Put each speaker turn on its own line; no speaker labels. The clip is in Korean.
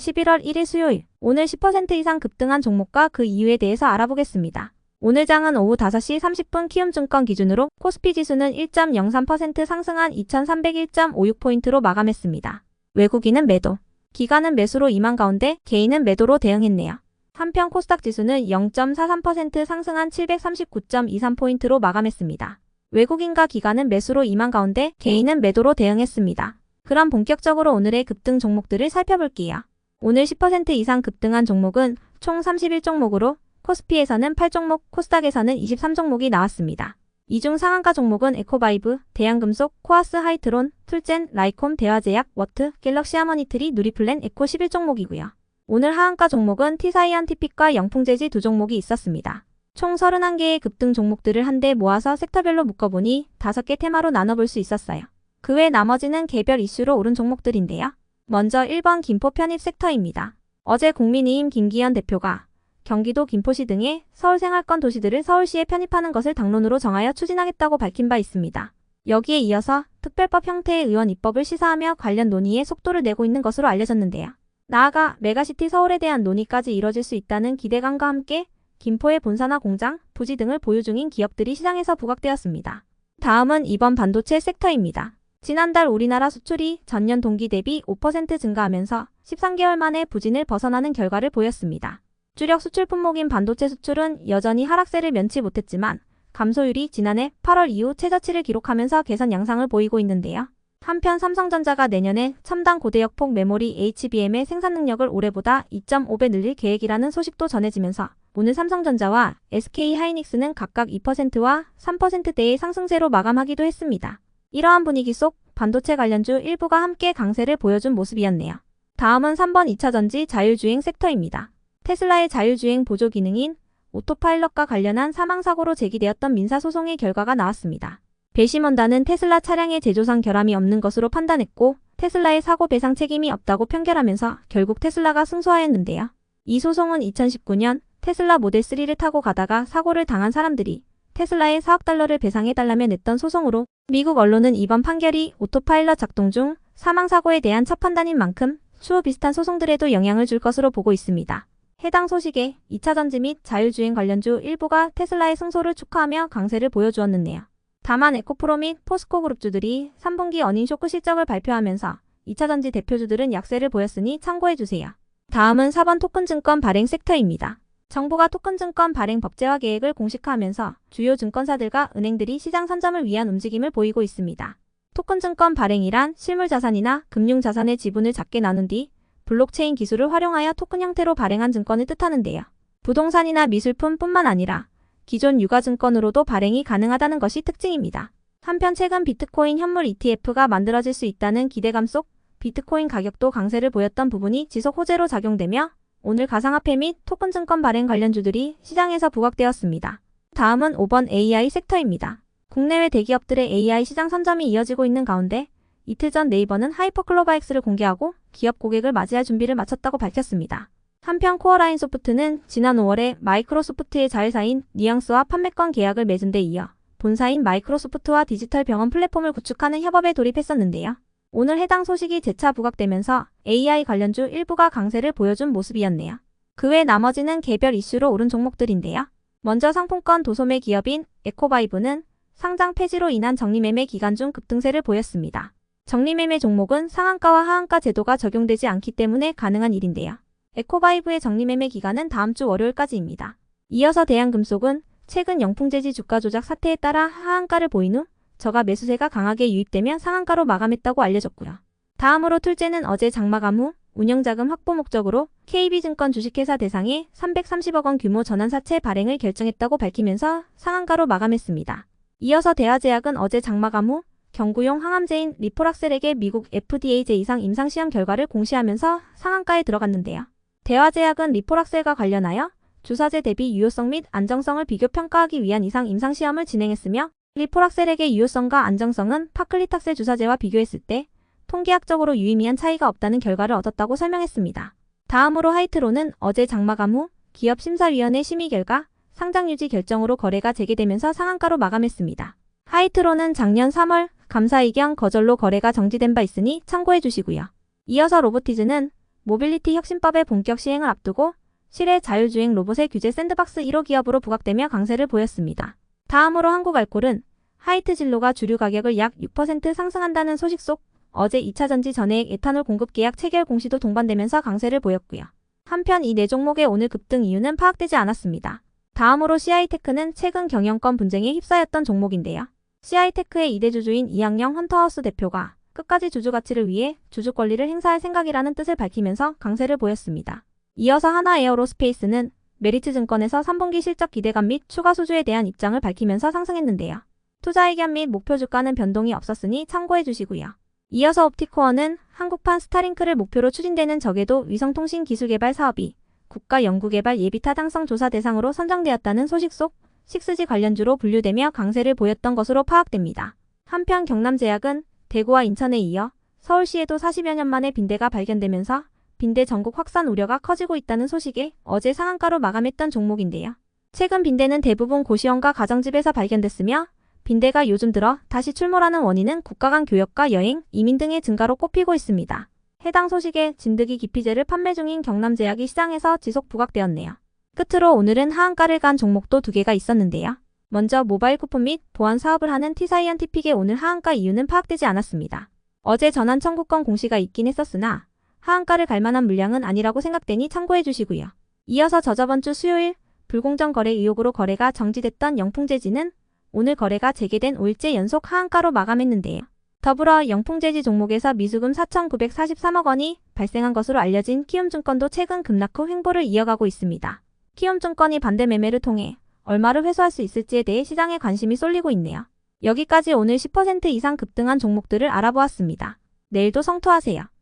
11월 1일 수요일, 오늘 10% 이상 급등한 종목과 그 이유에 대해서 알아보겠습니다. 오늘 장은 오후 5시 30분 키움증권 기준으로 코스피 지수는 1.03% 상승한 2301.56포인트로 마감했습니다. 외국인은 매도, 기관은 매수로 임한 가운데 개인은 매도로 대응했네요. 한편 코스닥 지수는 0.43% 상승한 739.23포인트로 마감했습니다. 외국인과 기관은 매수로 임한 가운데 개인은 매도로 대응했습니다. 그럼 본격적으로 오늘의 급등 종목들을 살펴볼게요. 오늘 10% 이상 급등한 종목은 총 31종목으로 코스피에서는 8종목, 코스닥에서는 23종목이 나왔습니다. 이 중 상한가 종목은 에코바이브, 대양금속, 코아스 하이트론, 툴젠, 라이콤, 대화제약, 워트, 갤럭시 하머니트리, 누리플랜, 에코 11종목이고요. 오늘 하한가 종목은 티사이언티픽과 영풍재지 두 종목이 있었습니다. 총 31개의 급등 종목들을 한데 모아서 섹터별로 묶어보니 5개 테마로 나눠볼 수 있었어요. 그 외 나머지는 개별 이슈로 오른 종목들인데요. 먼저 1번 김포 편입 섹터입니다. 어제 국민의힘 김기현 대표가 경기도 김포시 등의 서울 생활권 도시들을 서울시에 편입하는 것을 당론으로 정하여 추진하겠다고 밝힌 바 있습니다. 여기에 이어서 특별법 형태의 의원 입법을 시사하며 관련 논의에 속도를 내고 있는 것으로 알려졌는데요. 나아가 메가시티 서울에 대한 논의까지 이뤄질 수 있다는 기대감과 함께 김포의 본사나 공장, 부지 등을 보유 중인 기업들이 시장에서 부각되었습니다. 다음은 2번 반도체 섹터입니다. 지난달 우리나라 수출이 전년 동기 대비 5% 증가하면서 13개월 만에 부진을 벗어나는 결과를 보였습니다. 주력 수출 품목인 반도체 수출은 여전히 하락세를 면치 못했지만 감소율이 지난해 8월 이후 최저치를 기록하면서 개선 양상을 보이고 있는데요. 한편 삼성전자가 내년에 첨단 고대역폭 메모리 HBM의 생산 능력을 올해보다 2.5배 늘릴 계획이라는 소식도 전해지면서 오늘 삼성전자와 SK하이닉스는 각각 2%와 3%대의 상승세로 마감하기도 했습니다. 이러한 분위기 속 반도체 관련주 일부가 함께 강세를 보여준 모습이었네요. 다음은 3번 2차전지 자율주행 섹터입니다. 테슬라의 자율주행 보조 기능인 오토파일럿과 관련한 사망사고로 제기되었던 민사소송의 결과가 나왔습니다. 배심원단은 테슬라 차량의 제조상 결함이 없는 것으로 판단했고 테슬라의 사고 배상 책임이 없다고 판결하면서 결국 테슬라가 승소하였는데요. 이 소송은 2019년 테슬라 모델 3를 타고 가다가 사고를 당한 사람들이 테슬라에 4억 달러를 배상해달라며 냈던 소송으로 미국 언론은 이번 판결이 오토파일럿 작동 중 사망사고에 대한 첫 판단인 만큼 추후 비슷한 소송들에도 영향을 줄 것으로 보고 있습니다. 해당 소식에 2차전지 및 자율주행 관련주 일부가 테슬라의 승소를 축하하며 강세를 보여주었는데요. 다만 에코프로 및 포스코 그룹주들이 3분기 어닝 쇼크 실적을 발표하면서 2차전지 대표주들은 약세를 보였으니 참고해주세요. 다음은 4번 토큰증권 발행 섹터입니다. 정부가 토큰증권 발행 법제화 계획을 공식화하면서 주요 증권사들과 은행들이 시장 선점을 위한 움직임을 보이고 있습니다. 토큰증권 발행이란 실물자산이나 금융자산의 지분을 작게 나눈 뒤 블록체인 기술을 활용하여 토큰 형태로 발행한 증권을 뜻하는데요. 부동산이나 미술품뿐만 아니라 기존 유가증권으로도 발행이 가능하다는 것이 특징입니다. 한편 최근 비트코인 현물 ETF가 만들어질 수 있다는 기대감 속 비트코인 가격도 강세를 보였던 부분이 지속 호재로 작용되며 오늘 가상화폐 및 토큰증권 발행 관련주들이 시장에서 부각되었습니다. 다음은 5번 AI 섹터입니다. 국내외 대기업들의 AI 시장 선점이 이어지고 있는 가운데 이틀 전 네이버는 하이퍼클로바엑스를 공개하고 기업 고객을 맞이할 준비를 마쳤다고 밝혔습니다. 한편 코어라인 소프트는 지난 5월에 마이크로소프트의 자회사인 뉘앙스와 판매권 계약을 맺은 데 이어 본사인 마이크로소프트와 디지털 병원 플랫폼을 구축하는 협업에 돌입했었는데요. 오늘 해당 소식이 재차 부각되면서 AI 관련주 일부가 강세를 보여준 모습이었네요. 그 외 나머지는 개별 이슈로 오른 종목들인데요. 먼저 상품권 도소매 기업인 에코바이브는 상장 폐지로 인한 적리매매 기간 중 급등세를 보였습니다. 적리매매 종목은 상한가와 하한가 제도가 적용되지 않기 때문에 가능한 일인데요. 에코바이브의 적리매매 기간은 다음 주 월요일까지입니다. 이어서 대양금속은 최근 영풍재지 주가 조작 사태에 따라 하한가를 보인 후 저가 매수세가 강하게 유입되며 상한가로 마감했다고 알려졌고요. 다음으로 툴젠은 어제 장마감 후 운영자금 확보 목적으로 KB증권 주식회사 대상의 330억 원 규모 전환사채 발행을 결정했다고 밝히면서 상한가로 마감했습니다. 이어서 대화제약은 어제 장마감 후 경구용 항암제인 리포락셀에게 미국 FDA 제2상 임상시험 결과를 공시하면서 상한가에 들어갔는데요. 대화제약은 리포락셀과 관련하여 주사제 대비 유효성 및 안정성을 비교 평가하기 위한 이상 임상시험을 진행했으며 리포락셀에게 유효성과 안정성은 파클리탁셀 주사제와 비교했을 때 통계학적으로 유의미한 차이가 없다는 결과를 얻었다고 설명했습니다. 다음으로 하이트로는 어제 장마감 후 기업심사위원회 심의 결과 상장 유지 결정으로 거래가 재개되면서 상한가로 마감했습니다. 하이트로는 작년 3월 감사 의견 거절로 거래가 정지된 바 있으니 참고해 주시고요. 이어서 로보티즈는 모빌리티 혁신법의 본격 시행을 앞두고 실외 자율주행 로봇의 규제 샌드박스 1호 기업으로 부각되며 강세를 보였습니다. 다음으로 한국알콜은 하이트 진로가 주류 가격을 약 6% 상승한다는 소식 속 어제 2차 전지 전해액 에탄올 공급 계약 체결 공시도 동반되면서 강세를 보였고요. 한편 이 네 종목의 오늘 급등 이유는 파악되지 않았습니다. 다음으로 CI테크는 최근 경영권 분쟁에 휩싸였던 종목인데요. CI테크의 2대 주주인 이항영 헌터하우스 대표가 끝까지 주주 가치를 위해 주주 권리를 행사할 생각이라는 뜻을 밝히면서 강세를 보였습니다. 이어서 하나에어로스페이스는 메리츠증권에서 3분기 실적 기대감 및 추가 수주에 대한 입장을 밝히면서 상승했는데요. 투자 의견 및 목표 주가는 변동이 없었으니 참고해 주시고요. 이어서 옵티코어는 한국판 스타링크를 목표로 추진되는 저궤도 위성통신 기술 개발 사업이 국가 연구개발 예비 타당성 조사 대상으로 선정되었다는 소식 속 6G 관련주로 분류되며 강세를 보였던 것으로 파악됩니다. 한편 경남제약은 대구와 인천에 이어 서울시에도 40여 년 만에 빈대가 발견되면서 빈대 전국 확산 우려가 커지고 있다는 소식에 어제 상한가로 마감했던 종목인데요. 최근 빈대는 대부분 고시원과 가정집에서 발견됐으며 빈대가 요즘 들어 다시 출몰하는 원인은 국가 간 교역과 여행, 이민 등의 증가로 꼽히고 있습니다. 해당 소식에 진드기 기피제를 판매 중인 경남제약이 시장에서 지속 부각되었네요. 끝으로 오늘은 하한가를 간 종목도 2개가 있었는데요. 먼저 모바일 쿠폰 및 보안 사업을 하는 T사이언티픽의 오늘 하한가 이유는 파악되지 않았습니다. 어제 전환 청구권 공시가 있긴 했었으나 하한가를 갈 만한 물량은 아니라고 생각되니 참고해 주시고요. 이어서 저저번 주 수요일 불공정 거래 의혹으로 거래가 정지됐던 영풍재지는 오늘 거래가 재개된 5일째 연속 하한가로 마감했는데요. 더불어 영풍재지 종목에서 미수금 4,943억 원이 발생한 것으로 알려진 키움증권도 최근 급락 후 횡보를 이어가고 있습니다. 키움증권이 반대 매매를 통해 얼마를 회수할 수 있을지에 대해 시장에 관심이 쏠리고 있네요. 여기까지 오늘 10% 이상 급등한 종목들을 알아보았습니다. 내일도 성투하세요.